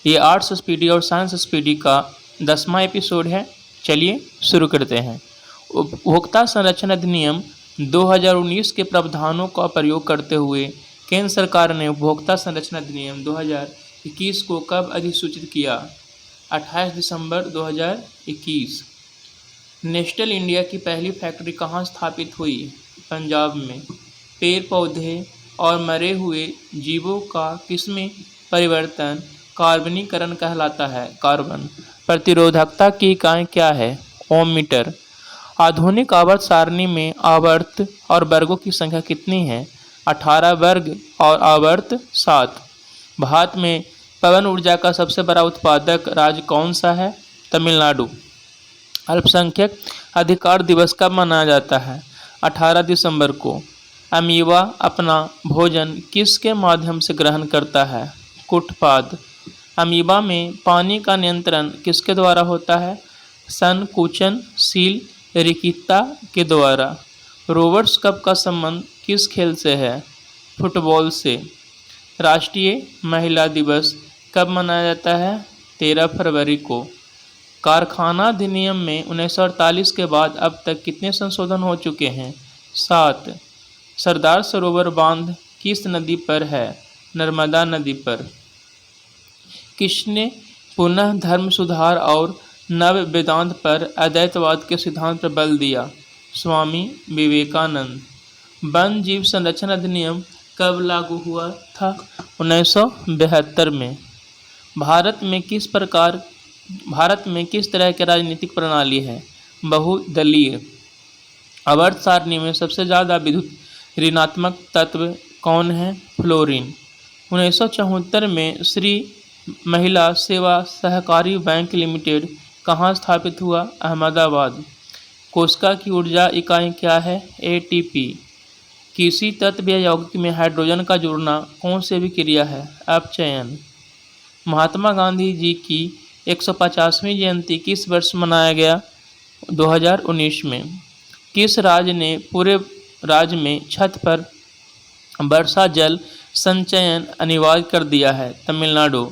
ये arts speedy और science speedy का 10वां एपिसोड है। चलिए शुरू करते हैं। उपभोक्ता संरक्षण अधिनियम 2019 के प्रावधानों का प्रयोग करते हुए केंद्र सरकार ने उपभोक्ता संरक्षण अधिनियम 2021 को कब अधिसूचित किया? 28 दिसंबर 2021। नेस्टल इंडिया की पहली फैक्ट्री कहाँ स्थापित हुई? पंजाब में। पेड़ पौधे और मरे हुए जीवों का किसमें परिवर्तन कार्बनीकरण कहलाता है? कार्बन। प्रतिरोधकता की इकाई क्या है? ओम मीटर। आधुनिक आवर्त सारणी में आवर्त और वर्गों की संख्या कितनी है? 18 वर्ग और आवर्त 7। भारत में पवन ऊर्जा का सबसे बड़ा उत्पादक राज्य कौन सा है? तमिलनाडु। अल्पसंख्यक अधिकार दिवस कब मनाया जाता है? 18 दिसंबर को। अमीबा अपना भोजन किसके माध्यम से ग्रहण करता है? कुटपाद। अमीबा में पानी का नियंत्रण किसके द्वारा होता है? संकुचनशील रिक्तता के द्वारा। रोवर्स कप का संबंध किस खेल से है? फुटबॉल से। राष्ट्रीय महिला दिवस कब मनाया जाता है? 13 फरवरी को। कारखाना अधिनियम में 1948 के बाद अब तक कितने संशोधन हो चुके हैं? 7। सरदार सरोवर बांध किस नदी पर है? नर्मदा नदी पर। किसने पुनः धर्म सुधार और नव वेदांत पर अद्वैतवाद के सिद्धांत पर बल दिया? स्वामी विवेकानंद। वन जीव संरक्षण अधिनियम कब लागू हुआ था? 1972 में। भारत में किस तरह की राजनीतिक प्रणाली है? बहुदलीय। आवर्त सारणी में सबसे ज़्यादा विद्युत ऋणात्मक तत्व कौन है? फ्लोरीन। 1974 में श्री महिला सेवा सहकारी बैंक लिमिटेड कहाँ स्थापित हुआ? अहमदाबाद। कोशिका की ऊर्जा इकाई क्या है? एटीपी। किसी तत्व या यौगिक में हाइड्रोजन का जुड़ना कौन सी अभिक्रिया है? अपचयन। महात्मा गांधी जी की 150वीं जयंती किस वर्ष मनाया गया? 2019 में। किस राज्य ने पूरे राज्य में छत पर वर्षा जल संचयन अनिवार्य कर दिया है? तमिलनाडु।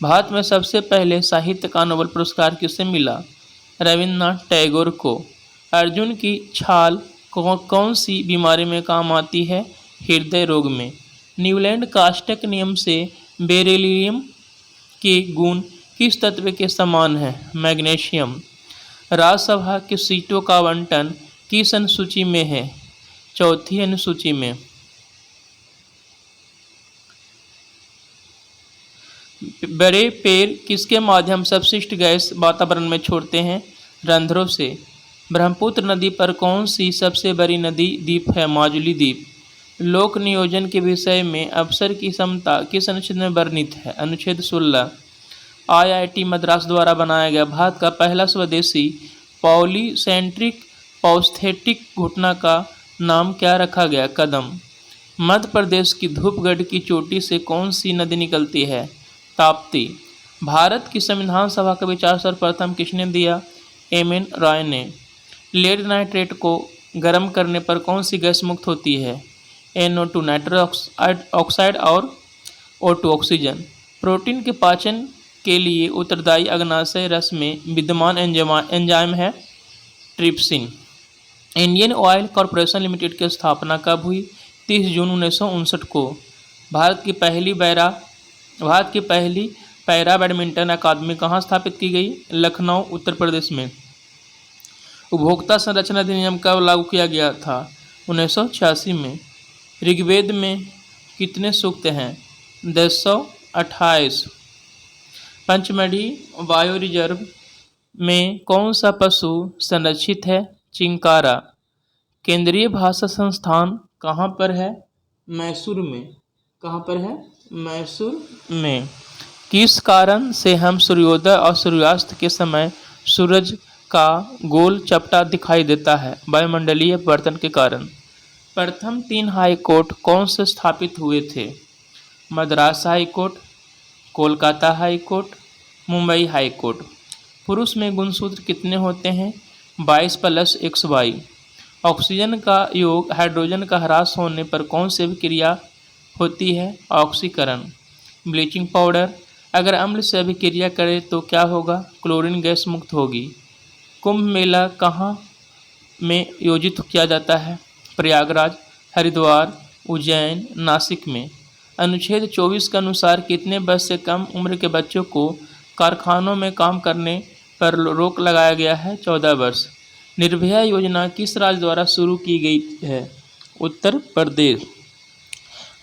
भारत में सबसे पहले साहित्य का नोबेल पुरस्कार किसे मिला? रविन्द्रनाथ टैगोर को। अर्जुन की छाल कौन सी बीमारी में काम आती है? हृदय रोग में। न्यूलैंड कास्टक नियम से बेरिलियम के गुण किस तत्व के समान है? मैग्नीशियम। राज्यसभा की सीटों का आवंटन किस अनुसूची में है? चौथी अनुसूची में। बड़े पेड़ किसके माध्यम से अपशिष्ट गैस वातावरण में छोड़ते हैं? रंध्रों से। ब्रह्मपुत्र नदी पर कौन सी सबसे बड़ी नदी द्वीप है? माजुली द्वीप। लोक नियोजन के विषय में अवसर की समता किस अनुच्छेद में वर्णित है? अनुच्छेद 16। आईआईटी मद्रास द्वारा बनाया गया भारत का पहला स्वदेशी पॉलीसेंट्रिक पॉस्थेटिक घुटना का नाम क्या रखा गया? कदम। मध्य प्रदेश की धूपगढ़ की चोटी से कौन सी नदी निकलती है? ताप्ती। भारत की संविधान सभा का विचार सर्वप्रथम किसने दिया? एम.एन. रॉय ने। लेड नाइट्रेट को गर्म करने पर कौन सी गैस मुक्त होती है? NO2 नाइट्रस ऑक्साइड और O2 ऑक्सीजन। प्रोटीन के पाचन के लिए उत्तरदायी अग्नाशय रस में विद्यमान एंजाइम है trypsin. Indian oil corporation limited की स्थापना कब हुई? 30 जून 1959 को। भारत की पहली पैरा बैडमिंटन अकादमी कहाँ स्थापित की गई? लखनऊ उत्तर प्रदेश में। उपभोक्ता संरक्षण अधिनियम कब लागू किया गया था? 1986 में। ऋग्वेद में कितने सूक्त हैं? 228। पंचमढ़ी बायो रिजर्व में कौन सा पशु संरक्षित है? चिंकारा। केंद्रीय भाषा संस्थान कहाँ पर है? मैसूर में। कहाँ पर है? मैसूर में। किस कारण से हम सूर्योदय और सूर्यास्त के समय सूरज का गोल चपटा दिखाई देता है? वायुमंडलीय परिवर्तन के कारण। प्रथम 3 हाई कोर्ट कौन से स्थापित हुए थे? Madras high court, Kolkata high court, Mumbai high court. पुरुष में गुणसूत्र कितने होते हैं? 22 + XY। ऑक्सीजन का योग हाइड्रोजन का ह्रास होने पर कौन सी अभिक्रिया होती है? ऑक्सीकरण। ब्लीचिंग पाउडर अगर अम्ल से अभिक्रिया करे तो क्या होगा? क्लोरीन गैस मुक्त होगी। कुंभ मेला कहाँ में आयोजित किया जाता है? प्रयागराज, हरिद्वार, उज्जैन, नासिक में। अनुच्छेद 24 के अनुसार कितने वर्ष से कम उम्र के बच्चों को कारखानों में काम करने पर रोक लगाया गया है? 14 वर्ष। निर्भया योजना किस राज्य द्वारा शुरू की गई है? उत्तर प्रदेश।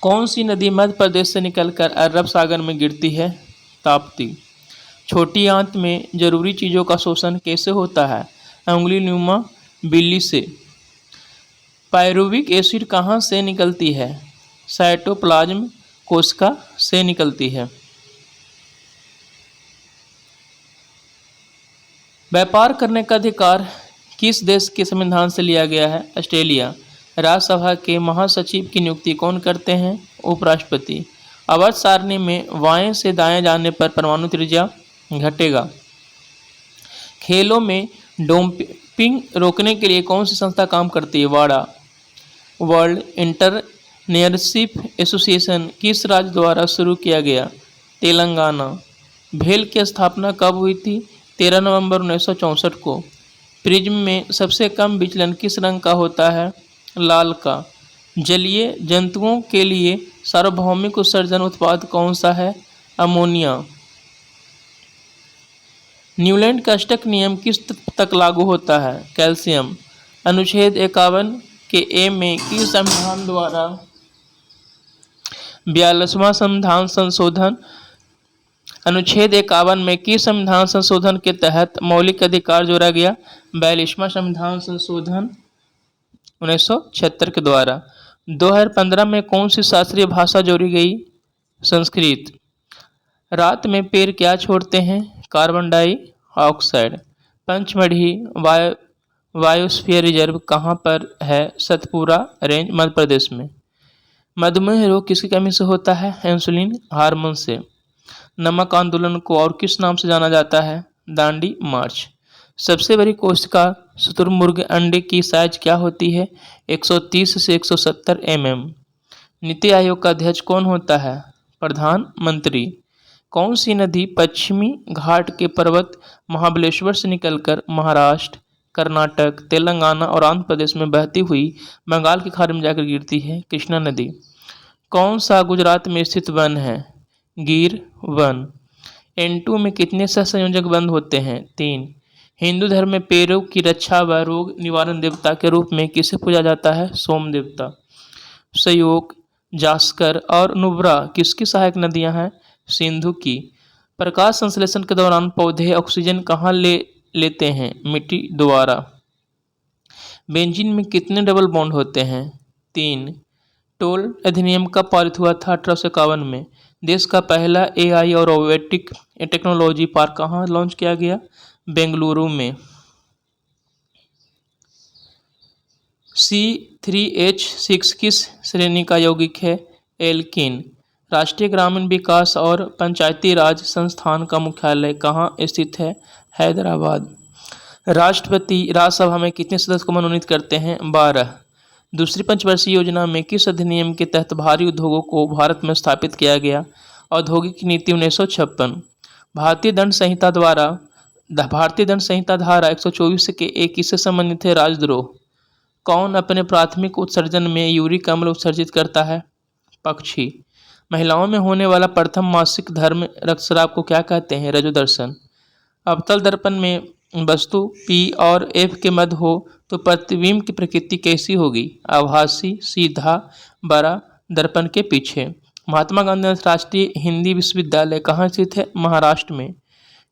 कौन सी नदी मध्य प्रदेश से निकलकर अरब सागर में गिरती है? ताप्ती। छोटी आंत में जरूरी चीज़ों का शोषण कैसे होता है? उंगली नुमा बिल्ली से। पायरुविक एसिड कहाँ से निकलती है? साइटोप्लाज्म कोशिका से निकलती है। व्यापार करने का अधिकार किस देश के संविधान से लिया गया है? ऑस्ट्रेलिया। राज्यसभा के महासचिव की नियुक्ति कौन करते हैं? उपराष्ट्रपति। आवर्त सारणी में बाएं से दाएं जाने पर परमाणु त्रिज्या घटेगा। खेलों में डोपिंग रोकने के लिए कौन सी संस्था काम करती है? वाडा। वर्ल्ड इंटरप्रेन्योरशिप एसोसिएशन किस राज्य द्वारा शुरू किया गया? तेलंगाना। भेल की स्थापना कब हुई थी? 13 नवंबर 1964 को। प्रिज्म में सबसे कम विचलन किस रंग का होता है? लाल का। जलीय जंतुओं के लिए सार्वभौमिक उत्सर्जन उत्पाद कौन सा है? अमोनिया। न्यूलैंड का अष्टक नियम किस तक लागू होता है? कैल्शियम। अनुच्छेद 51 के ए में किस संविधान द्वारा 42वां संविधान संशोधन अनुच्छेद 51 में किस संविधान संशोधन के तहत मौलिक अधिकार जोड़ा गया? 42वां संविधान संशोधन 1976 के द्वारा। 2015 में कौन सी शास्त्रीय भाषा जोड़ी गई? संस्कृत। रात में पेड़ क्या छोड़ते हैं? Carbon dioxide. Pachmarhi biosphere reserve कहाँ पर है? सतपुरा रेंज, मध्य प्रदेश में। मधुमेह रोग किसकी कमी से होता है? इंसुलिन हार्मोन से। नमक आंदोलन को और किस नाम से जाना जाता है? दांडी मार्च। सबसे बड़ी कोशिका शुतुरमुर्ग अंडे की साइज क्या होती है? 130 से 170 mm। नीति आयोग का अध्यक्ष कौन होता है? प्रधानमंत्री। कौन सी नदी पश्चिमी घाट के पर्वत महाबलेश्वर से निकलकर महाराष्ट्र, कर्नाटक, तेलंगाना और आंध्र प्रदेश में बहती हुई बंगाल की खाड़ी में जाकर गिरती है? कृष्णा नदी। कौन सा गुजरात में स्थित वन है? गिर वन। N2 में कितने सहसंयोजक बंद होते हैं? 3। हिंदू धर्म में पेड़ों की रक्षा व रोग निवारण देवता के रूप में किसे पूजा जाता है? सोम देवता। सयोग, जास्कर और नुब्रा किसकी सहायक नदियां हैं? सिंधु की। प्रकाश संश्लेषण के दौरान पौधे ऑक्सीजन कहाँ लेते हैं? मिट्टी द्वारा। बेंजीन में कितने डबल बॉन्ड होते हैं? 3। टोल अधिनियम कब पारित हुआ था? 1851 में। देश का पहला AI और रोबोटिक टेक्नोलॉजी पार्क कहाँ लॉन्च किया गया? बेंगलुरु में। C3H6 किस श्रेणी का यौगिक है? एल्कीन। राष्ट्रीय ग्रामीण विकास और पंचायती राज संस्थान का मुख्यालय कहाँ स्थित है? हैदराबाद। राष्ट्रपति राज्यसभा में कितने सदस्य को मनोनीत करते हैं? 12। दूसरी पंचवर्षीय योजना में किस अधिनियम के तहत भारी उद्योगों को भारत में स्थापित किया गया? औद्योगिक नीति 1956। भारतीय दंड संहिता धारा 124 के एक किससे संबंधित है? राजद्रोह। कौन अपने प्राथमिक उत्सर्जन में यूरिक अम्ल उत्सर्जित करता है? पक्षी। महिलाओं में होने वाला प्रथम मासिक धर्म रक्तस्राव को क्या कहते हैं? रजोदर्शन। अवतल दर्पण में वस्तु P और F के मध्य हो तो प्रतिबिंब की प्रकृति कैसी होगी? आभासी, सीधा, बड़ा, दर्पण के पीछे। महात्मा गांधी अंतर्राष्ट्रीय हिंदी विश्वविद्यालय कहाँ स्थित है? महाराष्ट्र में।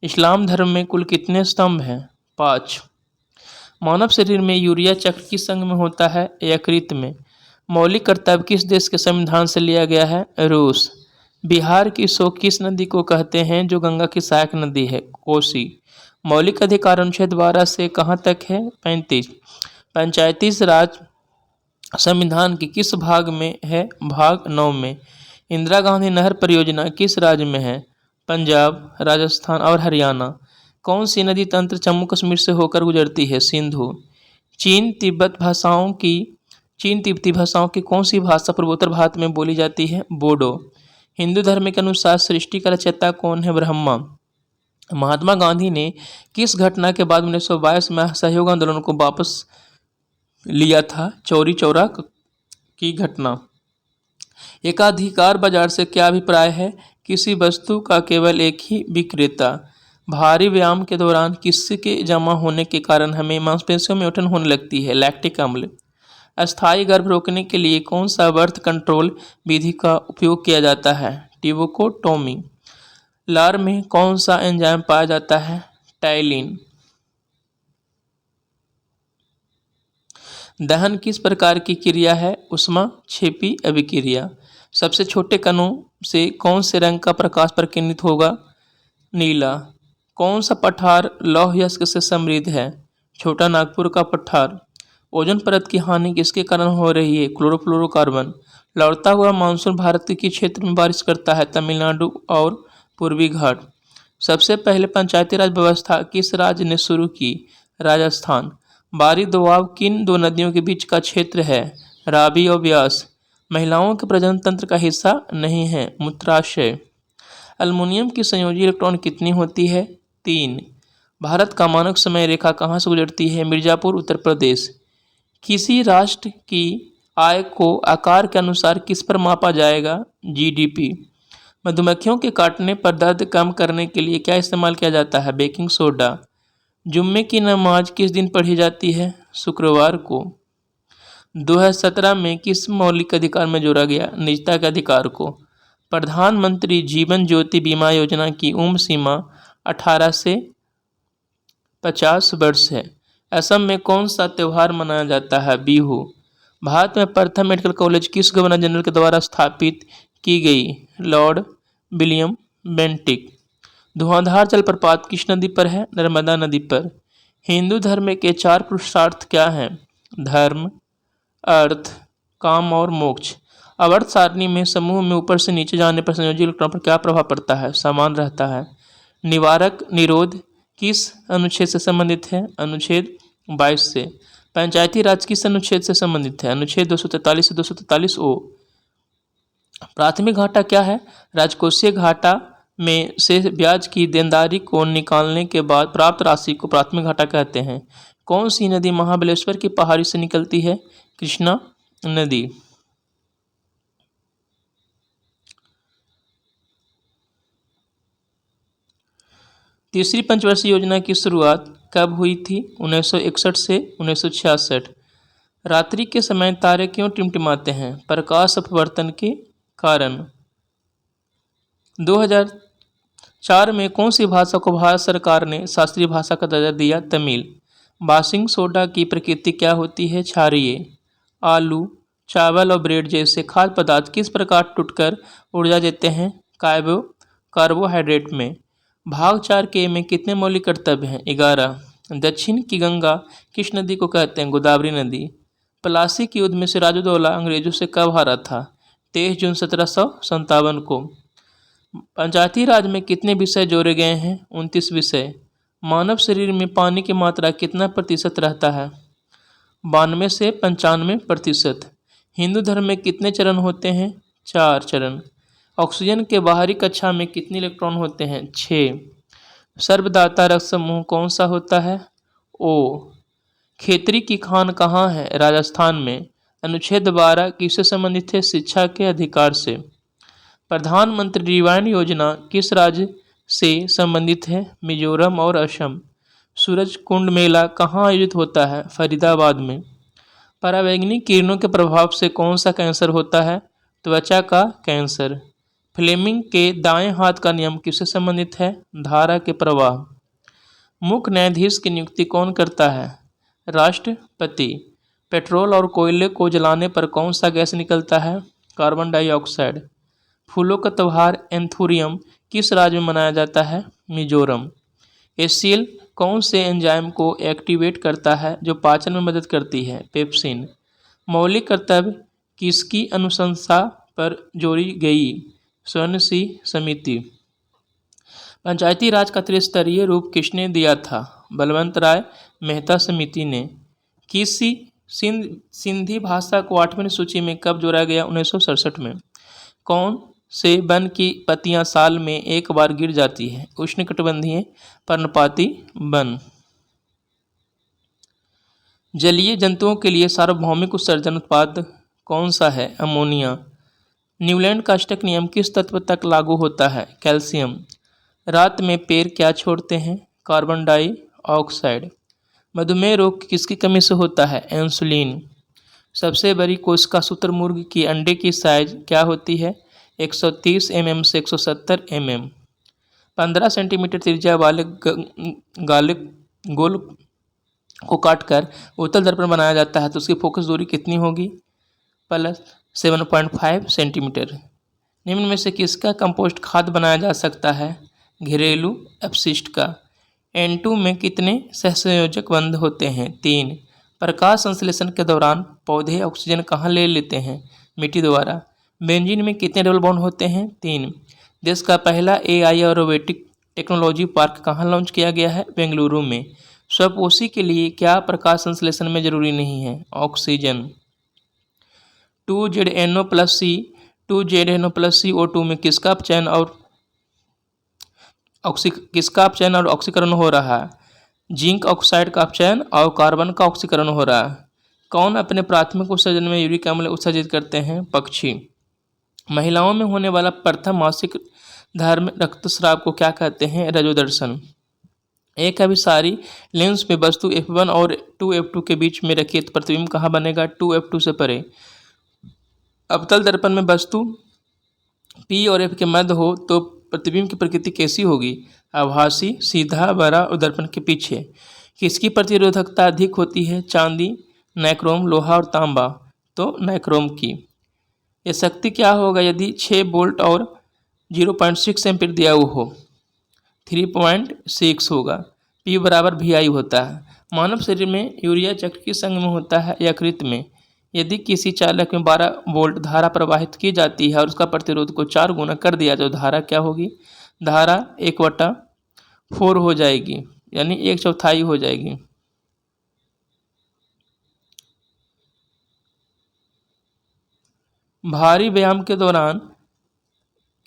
इस्लाम धर्म में कुल कितने स्तंभ हैं? 5। मानव शरीर में यूरिया चक्र किस संघ में होता है? यकृत में। मौलिक कर्तव्य किस देश के संविधान से लिया गया है? रूस। बिहार की शोक किस नदी को कहते हैं जो गंगा की सहायक नदी है? कोसी। मौलिक अधिकार अनुच्छेद 12 से कहाँ तक है? 35। पंचायती राज संविधान के किस भाग में है? भाग 9 में। इंदिरा गांधी नहर परियोजना किस राज्य में है? पंजाब, राजस्थान और हरियाणा। कौन सी नदी तंत्र जम्मू कश्मीर से होकर गुजरती है? सिंधु। चीन तिब्बती भाषाओं की कौन सी भाषा पूर्वोत्तर भारत में बोली जाती है? बोडो। हिंदू धर्म के अनुसार सृष्टि का रचयिता कौन है? ब्रह्मा। महात्मा गांधी ने किस घटना के बाद 1922 में असहयोग आंदोलन को वापस लिया था? चौरी चौरा की घटना। एकाधिकार बाजार से क्या अभिप्राय है? किसी वस्तु का केवल एक ही विक्रेता। भारी व्यायाम के दौरान किसी के जमा होने के कारण हमें मांसपेशियों में उठन होने लगती है? लैक्टिक अम्ल। अस्थायी गर्भ रोकने के लिए कौन सा बर्थ कंट्रोल विधि का उपयोग किया जाता है? टिवोकोटोमी। लार में कौन सा एंजाइम पाया जाता है? टाइलिन। दहन किस प्रकार की क्रिया है? ऊष्माक्षेपी अभिक्रिया। सबसे छोटे कणों से कौन से रंग का प्रकाश प्रतिनिधित होगा? नीला। कौन सा पठार लौह यस्क से समृद्ध है? छोटा नागपुर का पठार। ओजोन परत की हानि किसके कारण हो रही है? क्लोरोफ्लोरोकार्बन। लौटता हुआ मानसून भारत के किस क्षेत्र में बारिश करता है? तमिलनाडु और पूर्वी घाट। सबसे पहले पंचायती राज व्यवस्था किस राज्य ने शुरू की? राजस्थान। बारी दोआब किन दो नदियों के बीच का क्षेत्र है? रावी और ब्यास। महिलाओं के प्रजनन तंत्र का हिस्सा नहीं है? मूत्राशय। अल्युमिनियम की संयोजी इलेक्ट्रॉन कितनी होती है? 3। भारत का मानक समय रेखा कहाँ से गुजरती है? मिर्जापुर, उत्तर प्रदेश। किसी राष्ट्र की आय को आकार के अनुसार किस पर मापा जाएगा? जीडीपी। मधुमक्खियों के काटने पर दर्द कम करने के लिए क्या इस्तेमाल किया जाता है? Baking soda. जुम्मे की नमाज किस दिन पढ़ी जाती है? शुक्रवार को। 2017 में किस मौलिक अधिकार में जोड़ा गया? निजता के अधिकार को। प्रधानमंत्री जीवन ज्योति बीमा योजना की उम्र सीमा 18 से 50 वर्ष है। असम में कौन सा त्यौहार मनाया जाता है? बिहू। भारत में प्रथम मेडिकल कॉलेज किस गवर्नर जनरल के द्वारा स्थापित की गई? Lord William Bentinck. धुआंधार जलप्रपात किस नदी पर है? नर्मदा नदी पर। हिंदू धर्म के 4 पुरुषार्थ क्या हैं? धर्म, अर्थ, काम और मोक्ष। आवर्त सारणी में समूह में ऊपर से नीचे जाने पर संयोजी इलेक्ट्रॉन पर क्या प्रभाव पड़ता है? समान रहता है। निवारक निरोध किस अनुच्छेद से संबंधित है? अनुच्छेद 22 से। पंचायती राज किस अनुच्छेद से संबंधित है? अनुच्छेद 243 से 243 ओ। प्राथमिक घाटा क्या है? राजकोषीय घाटा में से ब्याज की देनदारी को निकालने के बाद प्राप्त राशि को प्राथमिक घाटा कहते हैं। कौन सी नदी महाबलेश्वर की पहाड़ी से निकलती है? कृष्णा नदी। तीसरी पंचवर्षीय योजना की शुरुआत कब हुई थी? 1961 से 1966। रात्रि के समय तारे क्यों टिमटिमाते हैं? प्रकाश अपवर्तन के कारण। 2004 में कौन सी भाषा को भारत सरकार ने शास्त्रीय भाषा का दर्जा दिया? तमिल। बेकिंग सोडा की प्रकृति क्या होती है? क्षारीय। आलू, चावल और ब्रेड जैसे खाद्य पदार्थ किस प्रकार टूटकर ऊर्जा देते हैं? कार्बोहाइड्रेट में। भाग 4 के में कितने मौलिक कर्तव्य हैं? 11। दक्षिण की गंगा किस नदी को कहते हैं? गोदावरी नदी। प्लासी युद्ध में सिराजुद्दौला अंग्रेजों से कब हारा था? 23 जून 1757 को। पंचायती राज में कितने विषय जोड़े गए हैं? 29 विषय। मानव शरीर में पानी की मात्रा कितना प्रतिशत रहता है? 92 से 95%। हिंदू धर्म में कितने चरण होते हैं? 4 चरण। ऑक्सीजन के बाहरी कक्षा में कितने इलेक्ट्रॉन होते हैं? 6। सर्वदाता रक्त समूह कौन सा होता है? ओ। खेतरी की खान कहाँ है? राजस्थान में। अनुच्छेद 12 किससे संबंधित है? शिक्षा के अधिकार से। प्रधानमंत्री रिवायन योजना किस राज्य से संबंधित है? मिजोरम और असम। सूरज कुंड मेला कहाँ आयोजित होता है? फरीदाबाद में। परावैंगनिक किरणों के प्रभाव से कौन सा कैंसर होता है? त्वचा का कैंसर। फ्लेमिंग के दाएं हाथ का नियम किससे संबंधित है? धारा के प्रवाह। मुख्य न्यायाधीश की नियुक्ति कौन करता है? राष्ट्रपति। पेट्रोल और कोयले को जलाने पर कौन सा गैस निकलता है? Carbon dioxide. फूलों का त्यौहार एंथूरियम किस राज्य में मनाया जाता है? मिजोरम। एसीएल कौन से एंजाइम को एक्टिवेट करता है जो पाचन में मदद करती है? पेप्सिन। मौलिक कर्तव्य किसकी अनुशंसा पर जोड़ी गई? स्वर्ण सिंह समिति। पंचायती राज का त्रिस्तरीय रूप किसने दिया था? बलवंत राय मेहता समिति ने। किसी सिंधी भाषा को 8वीं सूची में कब जोड़ा गया? 1967 में। कौन से वन की पत्तियां साल में एक बार गिर जाती है। उष्णकटिबंधीय पर्णपाती वन। जलीय जंतुओं के लिए सार्वभौमिक उत्सर्जन उत्पाद कौन सा है? अमोनिया। न्यूलैंड का अष्टक नियम किस तत्व तक लागू होता है? कैल्शियम। रात में पेड़ क्या छोड़ते हैं? Carbon dioxide. मधुमेह रोग किसकी कमी से होता है? इंसुलिन। सबसे बड़ी कोशिका शुतुरमुर्ग की अंडे की साइज क्या होती है? 130 mm से 170 mm। 15 सेंटीमीटर त्रिज्या वाले गोल को काटकर उत्तल दर्पण बनाया जाता है तो उसकी फोकस दूरी कितनी होगी? +7.5 सेंटीमीटर। निम्न में से किसका कंपोस्ट खाद बनाया जा सकता है? घरेलू अपशिष्ट का। N2 में कितने सहसंयोजक बंध होते हैं? 3। प्रकाश संश्लेषण के दौरान पौधे ऑक्सीजन कहाँ ले लेते हैं? मिट्टी द्वारा। बेंजीन में कितने डबल बॉन्ड होते हैं? 3। देश का पहला AI और रोबोटिक टेक्नोलॉजी पार्क कहाँ लॉन्च किया गया है? बेंगलुरु में। स्वपोषी के लिए क्या प्रकाश संश्लेषण में जरूरी नहीं है? ऑक्सीजन। 2ZNO+CO2 में किसका अपचयन और ऑक्सीकरण हो रहा है? जिंक ऑक्साइड का अपचयन और कार्बन का ऑक्सीकरण हो रहा है। कौन अपने प्राथमिक उत्सर्जन में यूरिक अम्ल उत्सर्जित करते हैं? पक्षी। महिलाओं में होने वाला प्रथम मासिक धर्म रक्तस्राव को क्या कहते हैं? रजोदर्शन। एक अभिसारी लेंस में वस्तु f1 और 2f2 के बीच में रखिए तो प्रतिबिंब कहाँ बनेगा? 2f2 से परे। अवतल दर्पण में वस्तु P और F के मध्य हो तो प्रतिबिंब की प्रकृति कैसी होगी? आभासी, सीधा, बड़ा और दर्पण के पीछे। किसकी प्रतिरोधकता अधिक होती है? चांदी, नाइक्रोम, लोहा और तांबा। तो नाइक्रोम की। यह शक्ति क्या होगा यदि 6 वोल्ट और 0.6 एम्पीयर दिया हुआ हो? 3.6 होगा। P बराबर VI होता है। मानव शरीर में यूरिया चक्र किस संघ में होता है? यकृत में। यदि किसी चालक में 12 वोल्ट धारा प्रवाहित की जाती है और उसका प्रतिरोध को 4 गुना कर दिया तो धारा क्या होगी? धारा 1/4 हो जाएगी, यानी 1/4 हो जाएगी। भारी व्यायाम के दौरान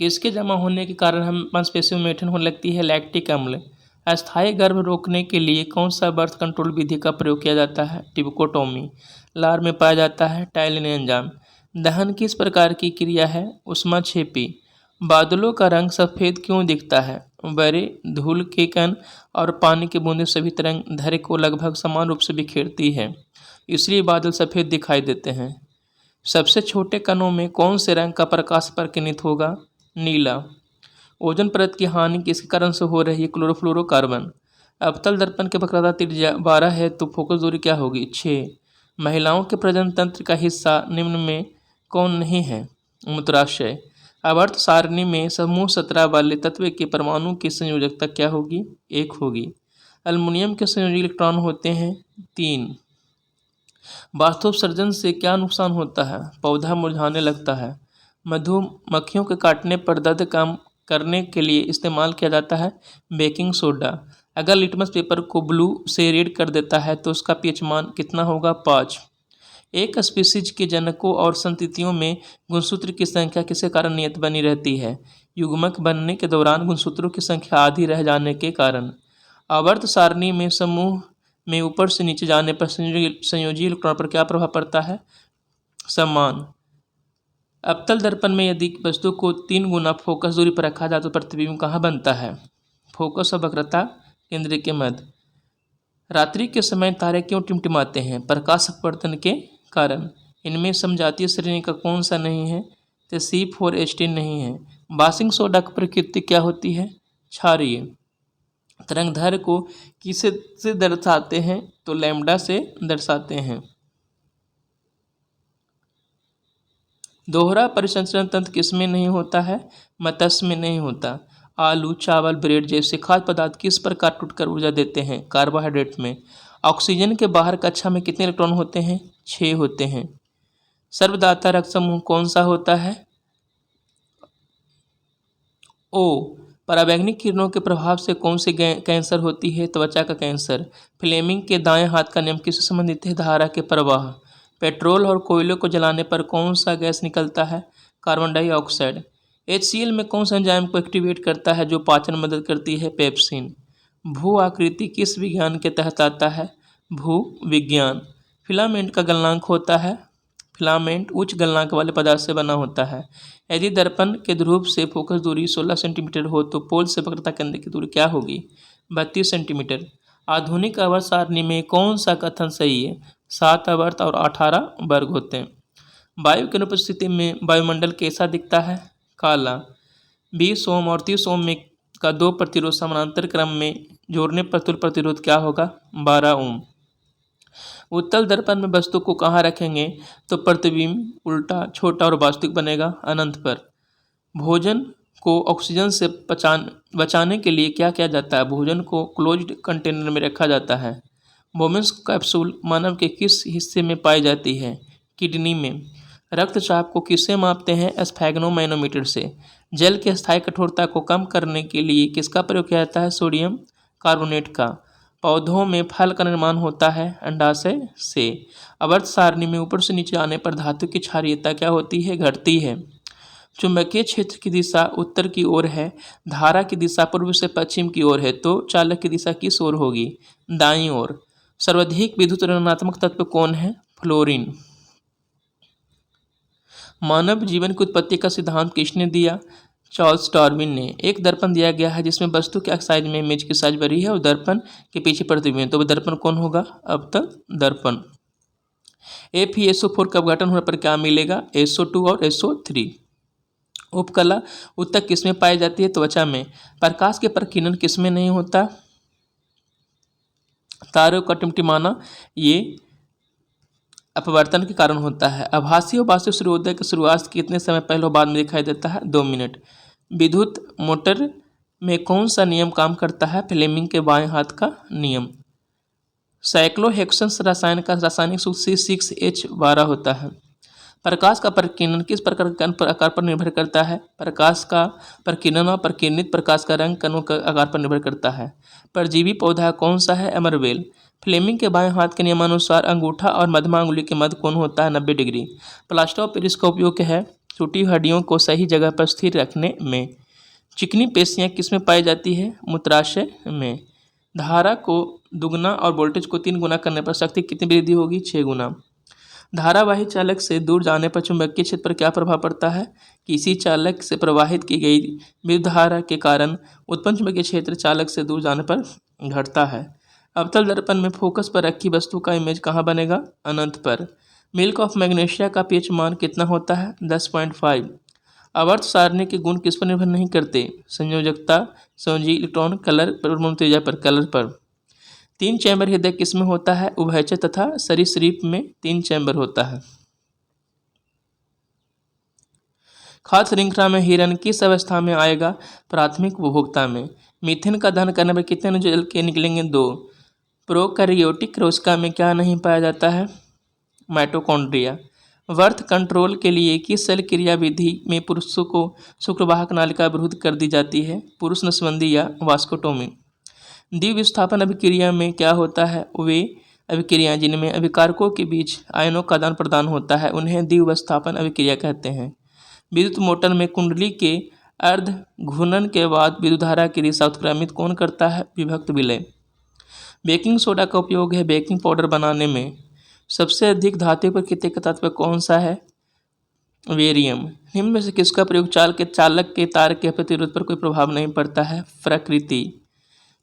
किसके जमा होने के कारण हम मांसपेशियों में ऐंठन होने लगती है? लैक्टिक अम्ल। अस्थायी गर्भ रोकने के लिए कौन सा बर्थ कंट्रोल विधि का प्रयोग किया जाता है? टिबकोटोमी। लार में पाया जाता है टाइलिन एंजाइम। दहन किस प्रकार की क्रिया है? ऊष्माक्षेपी। बादलों का रंग सफ़ेद क्यों दिखता है? बड़े धूल के कण और पानी की बूंदें सभी तरंगदैर्घ्य को लगभग समान रूप से बिखेरती है, इसलिए बादल सफ़ेद दिखाई देते हैं। सबसे छोटे कणों में कौन से रंग का प्रकाश परिवर्तित होगा? नीला। ओजोन परत की हानि किसके कारण से हो रही है? क्लोरोफ्लोरोकार्बन। अवतल दर्पण की वक्रता त्रिज्या 12 है तो फोकस दूरी क्या होगी? 6। महिलाओं के प्रजनन तंत्र का हिस्सा निम्न में कौन नहीं है? मूत्राशय। आवर्त सारणी में समूह 17 वाले तत्व के परमाणु की संयोजकता क्या होगी? 1 होगी। अल्युमिनियम के संयोजी इलेक्ट्रॉन होते हैं 3। वास्तुत्सर्जन से क्या नुकसान होता है? पौधा मुरझाने लगता है। मधुमक्खियों के काटने पर दर्द कम करने के लिए इस्तेमाल किया जाता है बेकिंग सोडा। अगर लिटमस पेपर को ब्लू से रेड कर देता है तो उसका pH मान कितना होगा? 5। एक स्पीसीज के जनकों और संततियों में गुणसूत्र की संख्या किसके कारण नियत बनी रहती है? युग्मक बनने के दौरान गुणसूत्रों की संख्या आधी रह जाने के कारण। आवर्त सारणी में समूह में ऊपर से नीचे जाने पर संयोजी इलेक्ट्रॉन पर क्या प्रभाव पड़ता है? समान। अवतल दर्पण में यदि वस्तु को 3 गुना फोकस दूरी पर रखा जाए तो प्रतिबिंब कहाँ बनता है? फोकस और वक्रता केंद्र के मध्य। रात्रि के समय तारे क्यों टिमटिमाते हैं? प्रकाश अपवर्तन के कारण। इनमें समजातीय श्रेणी का कौन सा नहीं है? तो C4H10 नहीं है। बासिंग सोडा की प्रकृति क्या होती है? क्षारीय। तरंगदैर्घ्य को किसे से दर्शाते हैं? तो लैम्ब्डा से दर्शाते हैं। दोहरा परिसंचरण तंत्र किसमें नहीं होता है? मत्स्य में नहीं होता। आलू, चावल, ब्रेड जैसे खाद्य पदार्थ किस प्रकार टूटकर ऊर्जा देते हैं? कार्बोहाइड्रेट में। ऑक्सीजन के बाहर कक्षा में कितने इलेक्ट्रॉन होते हैं? 6 होते हैं। सर्वदाता रक्त समूह कौन सा होता है? O। पराबैंगनी किरणों के प्रभाव से कौन सी कैंसर होती है? त्वचा का कैंसर। फ्लेमिंग के दाएं हाथ का नियम किससे संबंधित है? धारा के प्रवाह। पेट्रोल और कोयले को जलाने पर कौन सा गैस निकलता है? Carbon dioxide. HCl में कौन सा एंजाइम को एक्टिवेट करता है जो पाचन में मदद करती है? पेप्सिन। भू आकृति किस विज्ञान के तहत आता है? भू विज्ञान। फिलामेंट का गलनांक होता है? फिलामेंट उच्च गलनांक वाले पदार्थ से बना होता है। यदि दर्पण के ध्रुव से फोकस दूरी 16 सेंटीमीटर हो तो पोल से वक्रता केंद्र की दूरी क्या होगी? 32 सेंटीमीटर। आधुनिक आवर्त सारणी में कौन सा कथन सही है? 7 आवर्त और 18 वर्ग होते हैं। वायु की अनुपस्थिति में वायुमंडल कैसा दिखता है? काला। 20 ओम और 30 ओम में का दो प्रतिरोध समानांतर क्रम में जोड़ने पर तुल्य प्रतिरोध क्या होगा? 12 ओम। उत्तल दर्पण में वस्तु को कहाँ रखेंगे तो प्रतिबिंब उल्टा छोटा और वास्तविक बनेगा? अनंत पर। भोजन को ऑक्सीजन से बचाने के लिए क्या किया जाता है? भोजन को क्लोज्ड कंटेनर में रखा जाता है। बोमेंस कैप्सूल मानव के किस हिस्से में पाई जाती है? किडनी में। रक्तचाप को किससे मापते हैं? स्फैग्नोमैनोमीटर से। जल की स्थायी कठोरता को कम करने के लिए किसका प्रयोग किया जाता है? सोडियम कार्बोनेट का। पौधों में फल का निर्माण होता है अंडाशय से। आवर्त सारणी में ऊपर से नीचे आने पर धातु की क्षारीयता क्या होती है? घटती है। चुंबकीय क्षेत्र की दिशा उत्तर की ओर है, धारा की दिशा पूर्व से पश्चिम की ओर है, तो चालक की दिशा किस ओर होगी? दाईं ओर। सर्वाधिक विद्युत ऋणात्मक तत्व कौन है? फ्लोरीन। मानव जीवन की उत्पत्ति का सिद्धांत किसने दिया? चार्ल्स डार्विन ने। एक दर्पण दिया गया है जिसमें वस्तु के साइज में इमेज की साइज बड़ी है और दर्पण के पीछे प्रतिबिंब, तो वह दर्पण कौन होगा? अवतल दर्पण। FeSO4 का अपघटन होने पर क्या मिलेगा? SO2 और SO3। उपकला उत्तक किसमें पाई जाती है? त्वचा में। प्रकाश के प्रकीर्णन किसमें नहीं होता? तारों का टिमटिमाना ये अपवर्तन के कारण होता है। आभासी और वास्तविक सूर्योदय की शुरुआत कितने समय पहले और बाद में दिखाई देता है? 2 मिनट। विद्युत मोटर में कौन सा नियम काम करता है? फ्लेमिंग के बाएं हाथ का नियम। साइक्लोहेक्सेन रसायन का रासायनिक सूत्र C6H12 होता है। प्रकाश का प्रकीर्णन किस प्रकार के कण पर आकार पर निर्भर करता है? प्रकाश का प्रकीर्णन और प्रकीर्णित प्रकाश का रंग कणों का आकार पर निर्भर करता है। परजीवी पौधा कौन सा है? अमरवेल। फ्लेमिंग के बाएं हाथ के नियमानुसार अंगूठा और मध्यमा अंगुली के मध्य कोण होता है 90 डिग्री। प्लास्टर ऑफ पेरिस का उपयोग है टूटी हड्डियों को सही जगह पर स्थिर रखने में। चिकनी पेशियां किसमें पाई जाती है? मूत्राशय में। धारा को दुगना और वोल्टेज को 3 गुना करने पर शक्ति कितनी वृद्धि होगी? 6 गुना। धारावाही चालक से दूर जाने पर चुंबकीय क्षेत्र पर क्या प्रभाव पड़ता है? किसी चालक से प्रवाहित की गई विद्युत धारा के कारण उत्पन्न चुंबकीय क्षेत्र चालक से दूर जाने पर घटता है। अवतल दर्पण में फोकस पर रखी वस्तु का इमेज कहाँ बनेगा? अनंत पर। मिल्क ऑफ मैग्नीशिया का pH मान कितना होता है? 10.5। आवर्त सारणी के गुण किस पर निर्भर नहीं करते? संयोजकता, संयोजी इलेक्ट्रॉन, कलर, परमाणु तेजा पर, कलर पर। 3 चैम्बर हृदय किसमें होता है? उभयचर तथा सरीसृप में 3 चैम्बर होता है। खाद्य श्रृंखला में हिरण किस अवस्था में आएगा? प्राथमिक उपभोक्ता में। मीथेन का दहन करने पर कितने अणु जल के निकलेंगे? 2। प्रोकैरियोटिक कोशिका में क्या नहीं पाया जाता है? माइटोकॉन्ड्रिया। बर्थ कंट्रोल के लिए किस शल्य क्रिया विधि में पुरुषों को शुक्रवाहक नालिका अवरुद्ध कर दी जाती है? पुरुष नसबंदी या वास्कोटोमी। द्वितीय विस्थापन अभिक्रिया में क्या होता है? वे अभिक्रियाएं जिनमें अभिकारकों के बीच आयनों का आदान प्रदान होता है उन्हें द्वितीय विस्थापन अभिक्रिया कहते हैं। विद्युत मोटर में कुंडली के अर्ध घूर्णन के बाद विद्युत धारा की दिशा उत्क्रमित कौन करता है? विभक्त विलय। बेकिंग सोडा का उपयोग है बेकिंग पाउडर बनाने में। सबसे अधिक धातु प्रकृति का तत्व कौन सा है? वेरियम। निम्न में से किसका प्रयोग चालक के तार के प्रतिरोध पर कोई प्रभाव नहीं पड़ता है? प्रकृति।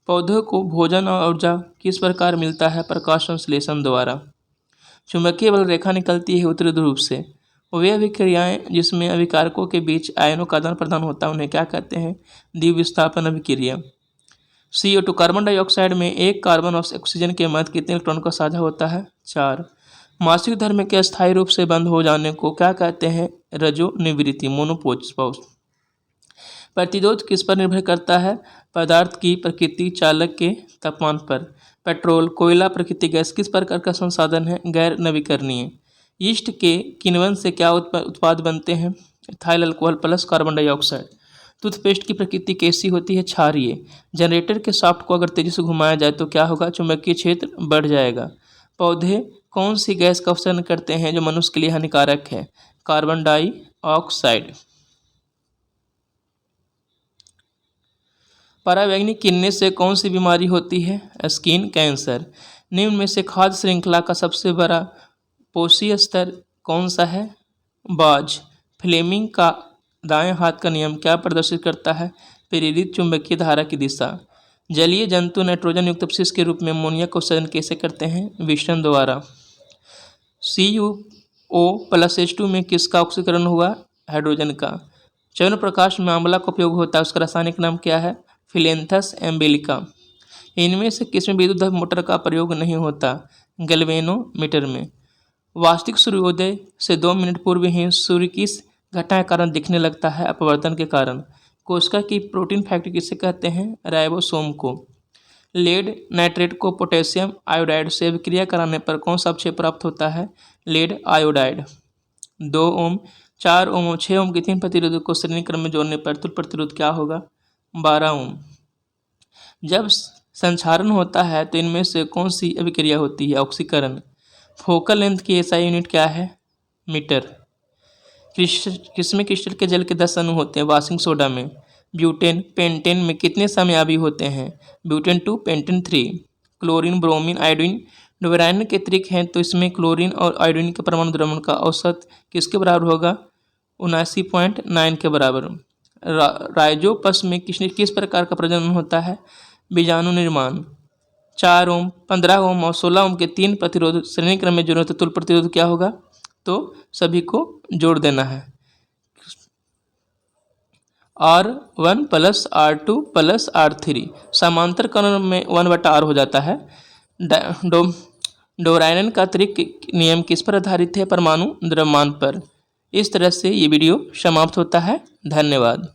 पौधों को भोजन और ऊर्जा किस प्रकार मिलता है? प्रकाश संश्लेषण द्वारा। चुंबकीय बल रेखा निकलती है उत्तरी ध्रुव से। वे अभिक्रियाएं जिसमें अभिकारकों के बीच आयनों का आदान प्रदान होता है उन्हें क्या कहते हैं? द्वितीय विस्थापन अभिक्रिया। CO2 कार्बन डाइऑक्साइड में एक कार्बन और ऑक्सीजन के मध्य कितने इलेक्ट्रॉन का साझा होता है? 4। मासिक धर्म के अस्थायी रूप से बंद हो जाने को क्या कहते हैं? रजोनिवृत्ति, मोनोपॉज। प्रतिरोध किस पर निर्भर करता है? पदार्थ की प्रकृति, चालक के तापमान पर। पेट्रोल, कोयला प्रकृति गैस किस प्रकार का संसाधन है? गैर नवीकरणीय। यीस्ट के किण्वन से क्या उत्पाद बनते हैं? Ethyl alcohol plus carbon dioxide. Toothpaste की प्रकृति कैसी होती है? क्षारीय। जनरेटर के शाफ्ट को अगर तेजी से घुमाया जाए तो क्या होगा? चुंबकीय क्षेत्र बढ़ जाएगा। पौधे कौन सी गैस का उत्सर्जन करते हैं जो मनुष्य के लिए हानिकारक है? Carbon dioxide. पराबैंगनी किरणें से कौन सी बीमारी होती है? Skin cancer. निम्न में से खाद्य श्रृंखला का सबसे बड़ा पोषी स्तर कौन सा है? बाज। फ्लेमिंग का दाएं हाथ का नियम क्या प्रदर्शित करता है? प्रेरित चुंबकीय धारा की दिशा। जलीय जंतु नाइट्रोजन युक्त अपशिष्ट के रूप में अमोनिया का उत्सर्जन कैसे करते हैं? विषण द्वारा। CuO+H2 में किसका ऑक्सीकरण हुआ? हाइड्रोजन का। चवन प्रकाश में आंवला का उपयोग होता है, उसका रासायनिक नाम क्या है? फिलेंथस एम्बेलिका। इनमें से किसमें विद्युत मोटर का प्रयोग नहीं होता? गैल्वेनोमीटर में। वास्तविक सूर्योदय से 2 मिनट पूर्व ही सूर्य किस घटना के कारण दिखने लगता है? अपवर्तन के कारण। कोशिका की प्रोटीन फैक्ट्री किसे कहते हैं? राइबोसोम को। लेड नाइट्रेट को पोटेशियम आयोडाइड से अभिक्रिया कराने पर कौन सा अवक्षय प्राप्त होता है? Lead iodide. 2 ओम, 4 ओम और 6 ओम के 3 प्रतिरोधक को श्रेणी क्रम में जोड़ने पर तुल्य प्रतिरोध क्या होगा? 12 ओम। जब संक्षारण होता है तो इनमें से कौन सी अभिक्रिया होती है? ऑक्सीकरण। फोकल लेंथ की एसआई यूनिट क्या है? मीटर। किसमें क्रिस्टल के जल के 10 अणु होते हैं? वाशिंग सोडा में। ब्यूटेन पेंटेन में कितने समयावी होते हैं? Butane 2 pentane 3। Chlorine bromine iodine Dobereiner के अतिरिक्त हैं तो इसमें क्लोरीन और आयोडीन के परमाणु द्रव्यमान का औसत किसके बराबर होगा? 79.9 के बराबर। राइजोपस में किस प्रकार का प्रजनन होता है? बीजाणु निर्माण। 4 ओम, 15 ओम और 16 ओम के 3 प्रतिरोध श्रेणी क्रम में जोड़ने तो तुल्य प्रतिरोध क्या होगा? तो सभी को जोड़ देना है। R1 + R2 + R3 समांतर कर्ण में 1/R हो जाता है। डोराइनन का अतिरिक्त नियम किस पर आधारित है? परमाणु द्रव्यमान पर। इस तरह से ये वीडियो समाप्त होता है। धन्यवाद।